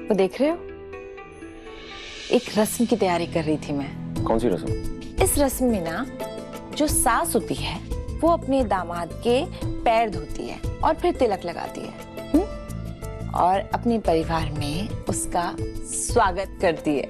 वो देख रहे हो, एक रस्म की तैयारी कर रही थी मैं। कौन सी रस्म? इस रस्म में ना जो सास होती है वो अपने दामाद के पैर धोती है और फिर तिलक लगाती है और अपने परिवार में उसका स्वागत करती है।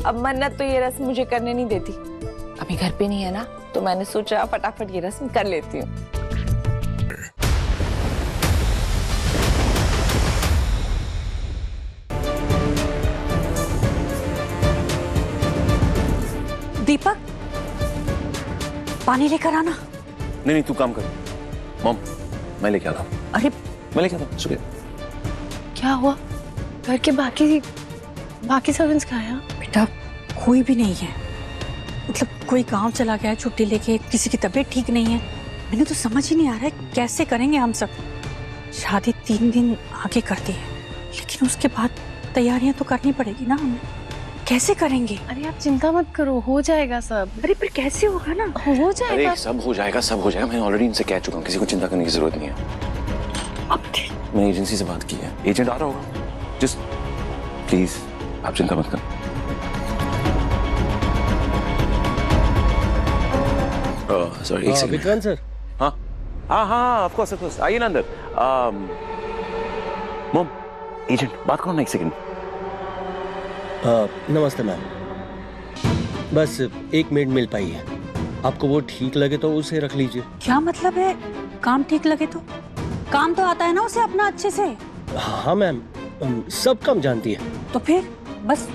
अब मन्नत तो ये रस्म मुझे करने नहीं देती, अभी घर पे नहीं है ना, तो मैंने सोचा फटाफट ये रस्म कर लेती हूँ। दीपक, पानी लेकर आना। नहीं, तू काम कर। मॉम, मैं लेके आता हूँ। अरे मैं लेके आता हूँ। शुक्रिया। क्या हुआ? घर के बाकी सर्वेंट्स कहाँ हैं? बेटा, कोई भी नहीं है। मतलब कोई गांव चला गया है छुट्टी लेके, किसी की तबीयत ठीक नहीं है। मैंने तो समझ ही नहीं आ रहा है कैसे करेंगे हम सब। शादी 3 दिन आगे करती है, लेकिन उसके बाद तैयारियां तो करनी पड़ेगी ना हमें। कैसे करेंगे? अरे आप चिंता मत करो, हो जाएगा सब। अरे पर कैसे होगा ना? हो जाएगा। अरे सब हो जाएगा। मैं ऑलरेडी इनसे कह चुका हूँ, किसी को चिंता करने की जरूरत नहीं है। अब ठीक। मैंने एजेंसी से बात की है, एजेंट आ रहा होगा। जस्ट प्लीज आप चिंता मत कर। सॉरी, एक सेकंड। विक्रांत सर। हाँ, ऑफ कोर्स आइए ना अंदर। मॉम, एजेंट बात करो ना, एक सेकंड। नमस्ते मैम, बस 1 मिनट मिल पाई है। आपको वो ठीक लगे तो उसे रख लीजिए। क्या मतलब है काम ठीक लगे तो? काम तो आता है ना उसे अपना अच्छे से। हाँ मैम, सब काम जानती है। तो फिर बस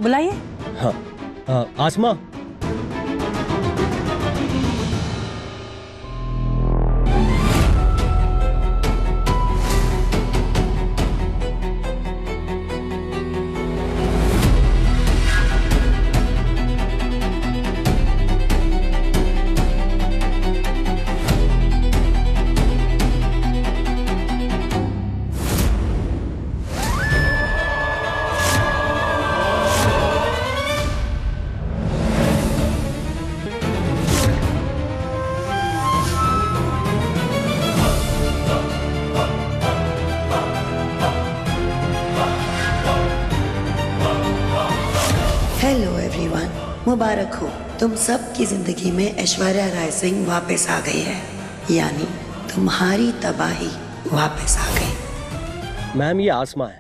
बुलाइए। हाँ, आसमा। हेलो एवरीवन, मुबारक हो, तुम सब की जिंदगी में ऐश्वर्या राय सिंह वापस आ गई है, यानी तुम्हारी तबाही वापस आ गई। मैम ये आसमा है,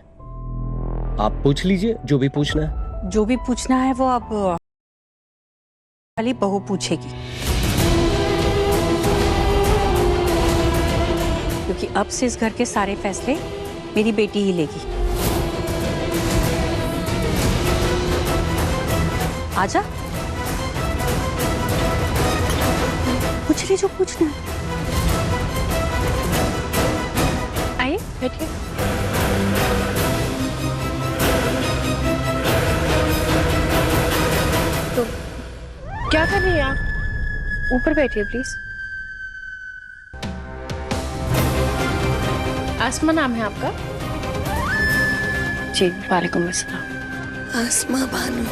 आप पूछ लीजिए जो भी पूछना है। जो भी पूछना है वो अब वाली बहू पूछेगी, क्योंकि अब से इस घर के सारे फैसले मेरी बेटी ही लेगी। आजा, पूछ ली जो पूछना है। आइए बैठिए। तो क्या कर रही हैं आप? ऊपर बैठिए प्लीज। आसमा नाम है आपका? जी, वालेकुम अस्सलाम। आसमा बानो।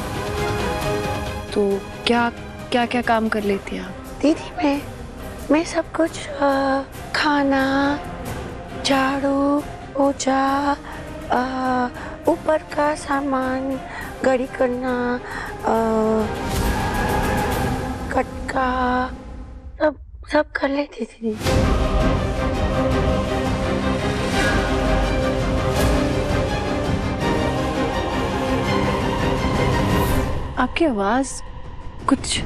तो क्या क्या क्या काम कर लेती हैं आप? दीदी मैं सब कुछ, खाना, झाड़ू, पोछा, ऊपर का सामान, गड़ी करना, कटका, सब कर लेती थी। आपकी आवाज कुछ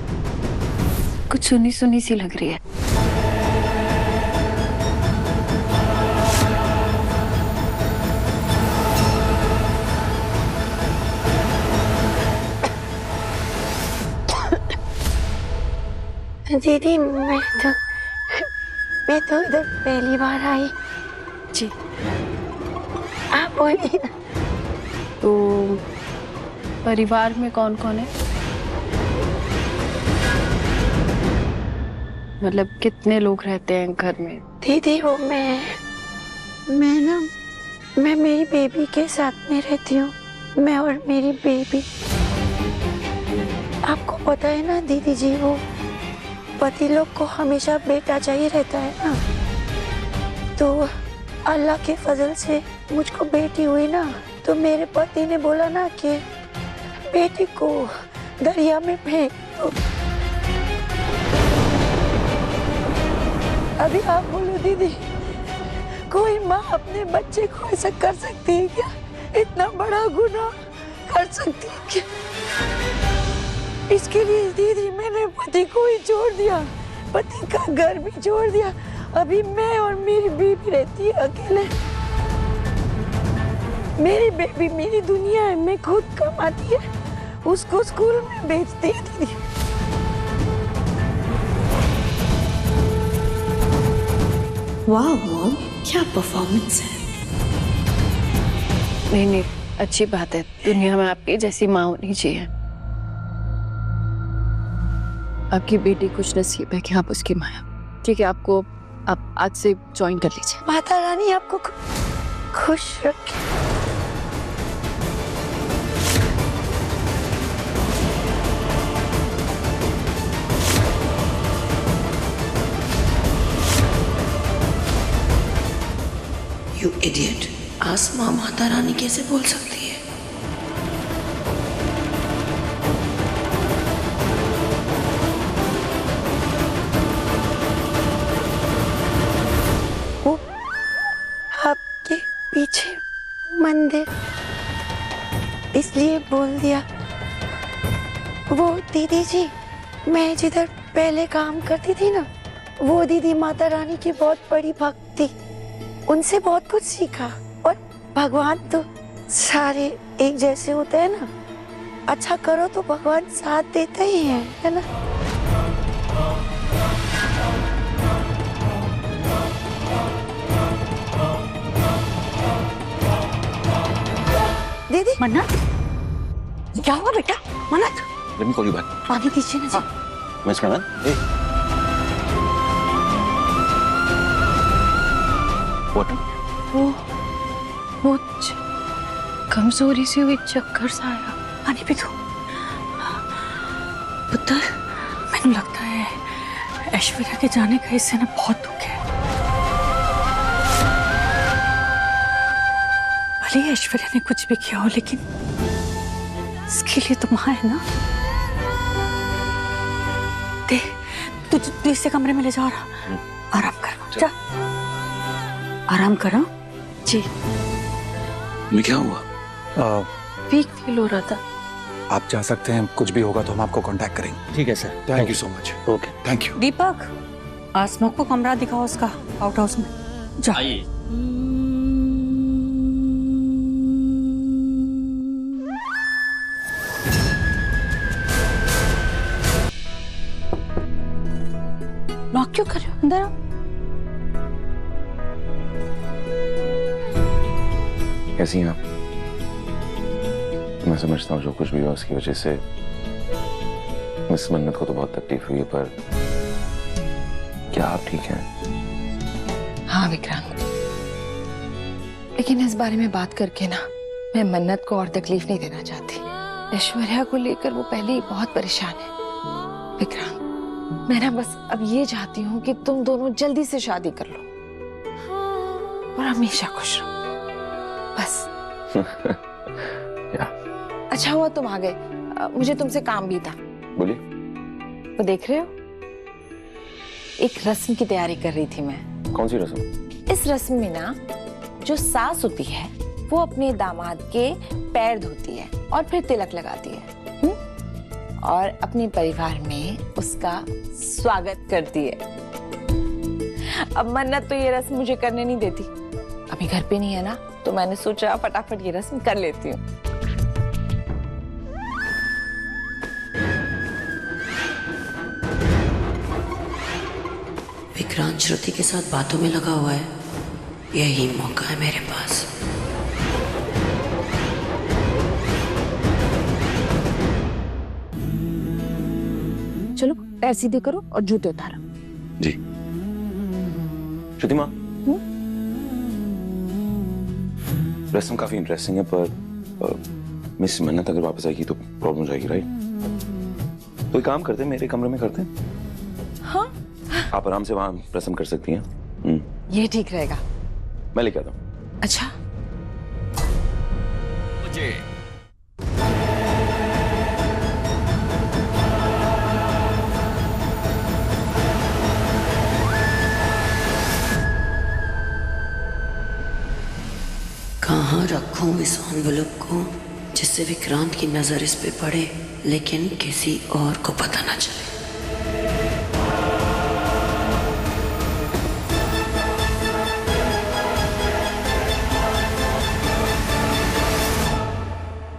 सुनी सुनी सी लग रही है। दीदी मैं तो इधर पहली बार आई। जी, आप बोलिए ना। तो परिवार में कौन कौन है? मतलब कितने लोग रहते हैं घर में? दीदी वो मैं मेरी बेबी के साथ में रहती हूँ, मैं और मेरी बेबी। आपको पता है ना दीदी जी, वो पति लोग को हमेशा बेटा चाहिए रहता है ना, तो अल्लाह के फजल से मुझको बेटी हुई ना तो मेरे पति ने बोला ना कि बेटी को दरिया में फेंक दो। अभी आप बोलो दीदी, कोई माँ अपने बच्चे को ऐसा कर सकती है क्या? इतना बड़ा गुनाह कर सकती है क्या? इसके लिए दीदी मैंने पति को ही छोड़ दिया, पति का घर भी छोड़ दिया। अभी मैं और मेरी बीवी रहती है अकेले। मेरी बेबी मेरी दुनिया है, मैं खुद कमाती है, उसको स्कूल में भेजती है दीदी। वाह मॉम, क्या परफॉर्मेंस है। नहीं नहीं, अच्छी बात है, दुनिया में आपकी जैसी माँ होनी चाहिए। आपकी बेटी कुछ नसीब है कि आप उसकी माँ हैं। ठीक है, आप आज से ज्वाइन कर लीजिए। माता रानी आपको खुश रखे। You idiot! आसमां माता रानी कैसे बोल सकती है? वो आपके पीछे मंदिर इसलिए बोल दिया। वो दीदी जी, मैं जिधर पहले काम करती थी ना, वो दीदी माता रानी की बहुत बड़ी भक्त थी, उनसे बहुत कुछ सीखा। और भगवान तो सारे एक जैसे होते हैं ना, अच्छा करो तो भगवान साथ देते ही है ना? दीदी मन्नत, क्या हुआ बेटा? मन्नत, Let me call you back. पानी दीजिए ना जी। Miss Kanan, hey. What? वो कमजोरी से हुई चक्कर सा आया। पानी पी दो। पुत्र, मैंने लगता है ऐश्वर्या के जाने का इससे ना बहुत दुख है। भले ही ऐश्वर्या ने कुछ भी किया हो, लेकिन इसके लिए तो माँ है ना। देख, तू इससे कमरे में ले जा रहा, आराम कर, जा आराम करो। जी, मैं क्या हुआ? वीक फील हो रहा था। आप जा सकते हैं, कुछ भी होगा तो हम आपको कांटेक्ट करेंगे। ठीक है sir. Thank you so much. Okay, thank you. Deepak, Aasma को कमरा दिखाओ उसका आउट हाउस में, जा। नॉक क्यों कर रहे हो? अंदर आओ। कैसी हैं आप? मैं समझता हूँ जो कुछ भी हुआ उसकी वजह से मिस मन्नत को तो बहुत तकलीफ हुई है, पर क्या आप ठीक हैं? हाँ विक्रांत, लेकिन इस बारे में बात करके ना मैं मन्नत को और तकलीफ नहीं देना चाहती। ऐश्वर्या को लेकर वो पहले ही बहुत परेशान है। विक्रांत, मैं ना बस अब ये चाहती हूँ कि तुम दोनों जल्दी से शादी कर लो और हमेशा खुश रहो, बस। अच्छा हुआ तुम आ गए, मुझे तुमसे काम भी था। बोलिए। वो देख रहे हो, एक रस्म की तैयारी कर रही थी मैं। कौन सी रस्म? इस रस्म में ना जो सास होती है वो अपने दामाद के पैर धोती है और फिर तिलक लगाती है, और अपने परिवार में उसका स्वागत करती है। अब मन्नत तो ये रस्म मुझे करने नहीं देती, अभी घर पे नहीं है ना, तो मैंने सोचा फटाफट ये रस्म कर लेती हूँ। विक्रांत श्रुति के साथ बातों में लगा हुआ है, यही मौका है मेरे पास। चलो पैर सीधे करो और जूते उतारो। जी। श्रुति माँ, रस्म काफी इंटरेस्टिंग है, पर मिस मन्नत अगर वापस आएगी तो प्रॉब्लम हो जाएगी, राइट? तो एक काम करते हैं, मेरे कमरे में करते हैं। हाँ, आप आराम से वहां रस्म कर सकती हैं। ये ठीक रहेगा। मैं लेके आता हूँ। अच्छा, बजे। कहाँ रखूं इस एनवेलप को जिससे विक्रांत की नजर इस पे पड़े लेकिन किसी और को पता ना चले।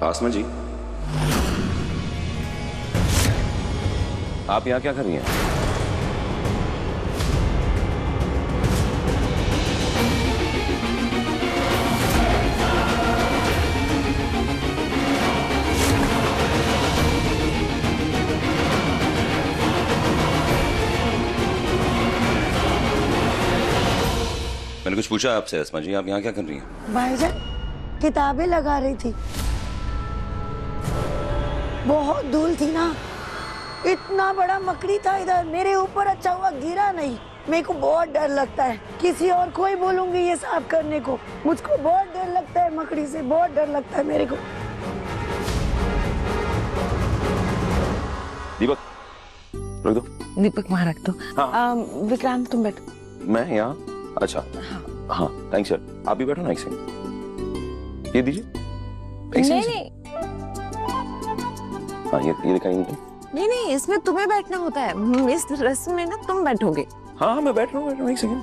आसमा जी, आप यहाँ क्या कर रही हैं? मैंने कुछ पूछा आपसे आसमा जी, आप यहाँ क्या कर रही हैं? भाईजान किताबें लगा रही थी, बहुत धूल थी ना, इतना बड़ा मकड़ी था इधर मेरे ऊपर, अच्छा हुआ गिरा नहीं। मेरे को बहुत डर लगता है, किसी और को ही बोलूंगी ये साफ करने को। मुझको बहुत डर लगता है मकड़ी से, बहुत डर लगता है मेरे को। दीपक रख दो। दीपक वहाँ रख दो। हाँ। विक्रांत तुम बैठो। मैं यहाँ? अच्छा हाँ थैंक्स सर। आप भी बैठो ना एक सेकंड, ये दीजिए। नहीं नहीं हाँ ये दिखाएंगे तुम? नहीं नहीं, इसमें तुम्हें बैठना होता है, इस रस्म में ना तुम बैठोगे। हाँ मैं बैठ रहा हूँ एक सेकंड।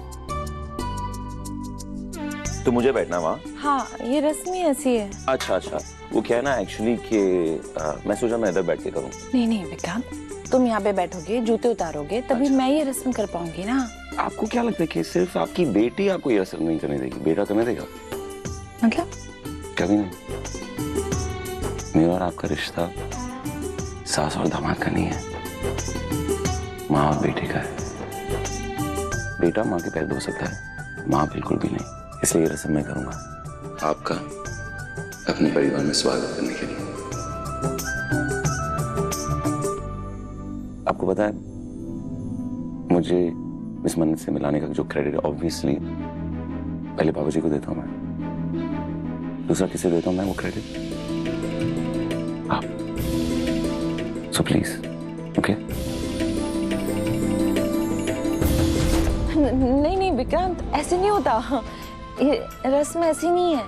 तो मुझे बैठना वहाँ? हाँ ये रस्म ही ऐसी है। अच्छा वो क्या है ना एक्चुअली कि मैं सोचा मैं इधर बैठ के करूँ। नहीं नहीं विक्रांत, तुम यहाँ पे बैठोगे, जूते उतारोगे, तभी अच्छा। मैं ये रस्म कर पाऊंगी ना। आपको क्या लगता है कि सिर्फ आपकी बेटी आपको ये रस्म नहीं करने देगी, बेटा करने देगा? मतलब? कभी नहीं। मेरा और आपका रिश्ता सास और दामाद का नहीं है, माँ और बेटे का है। बेटा माँ के पैर धो सकता है, माँ बिल्कुल भी नहीं। इसलिए ये रस्म मैं करूंगा आपका अपने परिवार में स्वागत करने के लिए। आपको पता है मुझे मिस मन्नत से मिलाने का जो क्रेडिट ऑब्वियसली पहले बाबूजी को देता हूं मैं, दूसरा किसे देता हूं मैं वो क्रेडिट? आप। So please okay? नहीं नहीं विक्रांत, ऐसे नहीं होता, ये रस्म ऐसी नहीं है।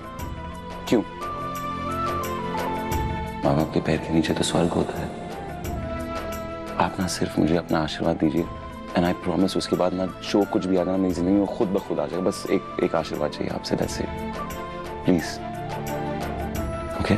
क्यों? माँ बाप के पैर के नीचे तो स्वर्ग होता है। आप ना सिर्फ मुझे अपना आशीर्वाद दीजिए, एंड आई प्रॉमिस उसके बाद ना जो कुछ भी आएगा ना मेरी जिंदगी में खुद ब खुद आ जाएगा। बस एक आशीर्वाद चाहिए आपसे, दैट्स इट, प्लीज ओके?